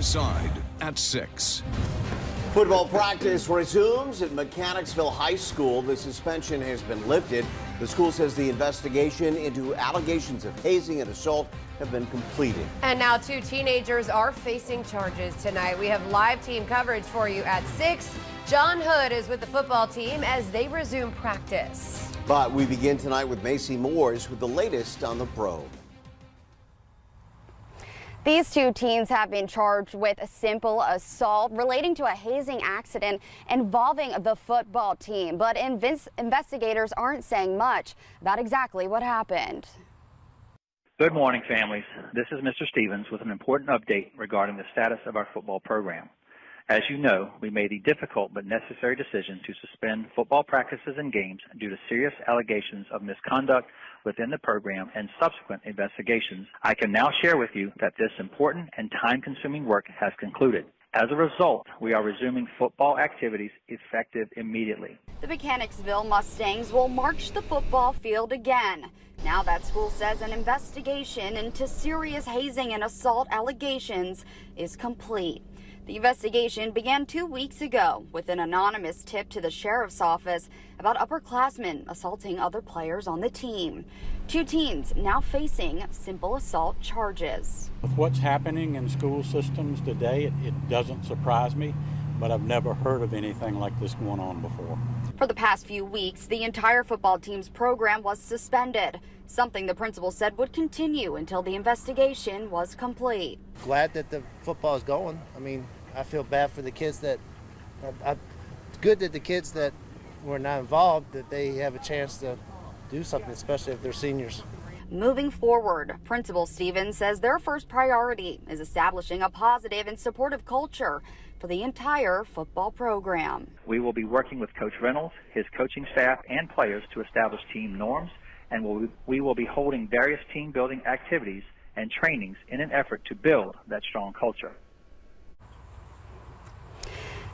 side at 6. Football practice resumes at Mechanicsville High School. The suspension has been lifted. The school says the investigation into allegations of hazing and assault have been completed. And now 2 teenagers are facing charges tonight. We have live team coverage for you at 6. John Hood is with the football team as they resume practice. But we begin tonight with Macy Moores with the latest on the probe. These 2 teens have been charged with a simple assault relating to a hazing accident involving the football team. But investigators aren't saying much about exactly what happened. Good morning, families. This is Mr. Stevens with an important update regarding the status of our football program. As you know, we made the difficult but necessary decision to suspend football practices and games due to serious allegations of misconduct within the program and subsequent investigations. I can now share with you that this important and time-consuming work has concluded. As a result, we are resuming football activities effective immediately. The Mechanicsville Mustangs will march the football field again. Now that school says an investigation into serious hazing and assault allegations is complete. The investigation began 2 weeks ago with an anonymous tip to the sheriff's office about upperclassmen assaulting other players on the team. 2 teens now facing simple assault charges. With what's happening in school systems today, it doesn't surprise me, but I've never heard of anything like this going on before. For the past few weeks, the entire football team's program was suspended, something the principal said would continue until the investigation was complete. Glad that the football is going. I mean, I feel bad for the kids that, it's good that the kids that were not involved, that they have a chance to do something, especially if they're seniors. Moving forward, Principal Stevens says their first priority is establishing a positive and supportive culture for the entire football program. We will be working with Coach Reynolds, his coaching staff, and players to establish team norms, and we will be holding various team building activities and trainings in an effort to build that strong culture.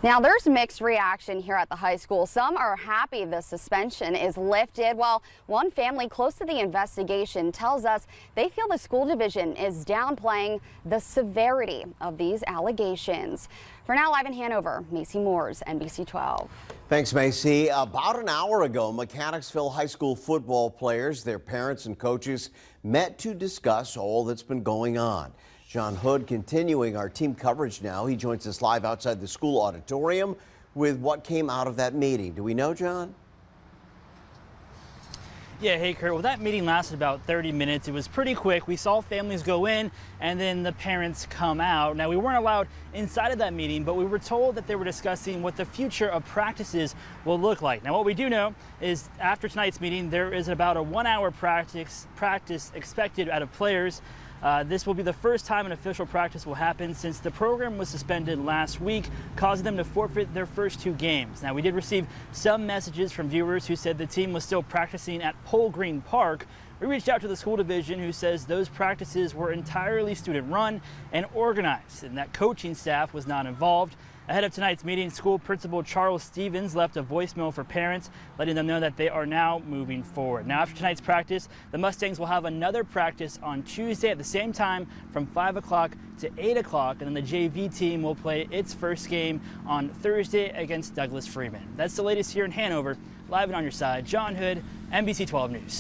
Now, there's mixed reaction here at the high school. Some are happy the suspension is lifted, while one family close to the investigation tells us they feel the school division is downplaying the severity of these allegations. For now, live in Hanover, Macy Moores, NBC 12. Thanks, Macy. About an hour ago, Mechanicsville High School football players, their parents and coaches met to discuss all that's been going on. John Hood continuing our team coverage now. He joins us live outside the school auditorium with what came out of that meeting. Do we know, John? Yeah, hey, Kurt. Well, that meeting lasted about 30 minutes. It was pretty quick. We saw families go in and then the parents come out. Now, we weren't allowed inside of that meeting, but we were told that they were discussing what the future of practices will look like. Now, what we do know is after tonight's meeting, there is about a 1-hour practice expected out of players. This will be the first time an official practice will happen since the program was suspended last week, causing them to forfeit their first 2 games. Now, we did receive some messages from viewers who said the team was still practicing at Pole Green Park. We reached out to the school division, who says those practices were entirely student-run and organized, and that coaching staff was not involved. Ahead of tonight's meeting, school principal Charles Stevens left a voicemail for parents, letting them know that they are now moving forward. Now, after tonight's practice, the Mustangs will have another practice on Tuesday at the same time from 5 o'clock to 8 o'clock, and then the JV team will play its first game on Thursday against Douglas Freeman. That's the latest here in Hanover. Live and on your side, John Hood, NBC 12 News.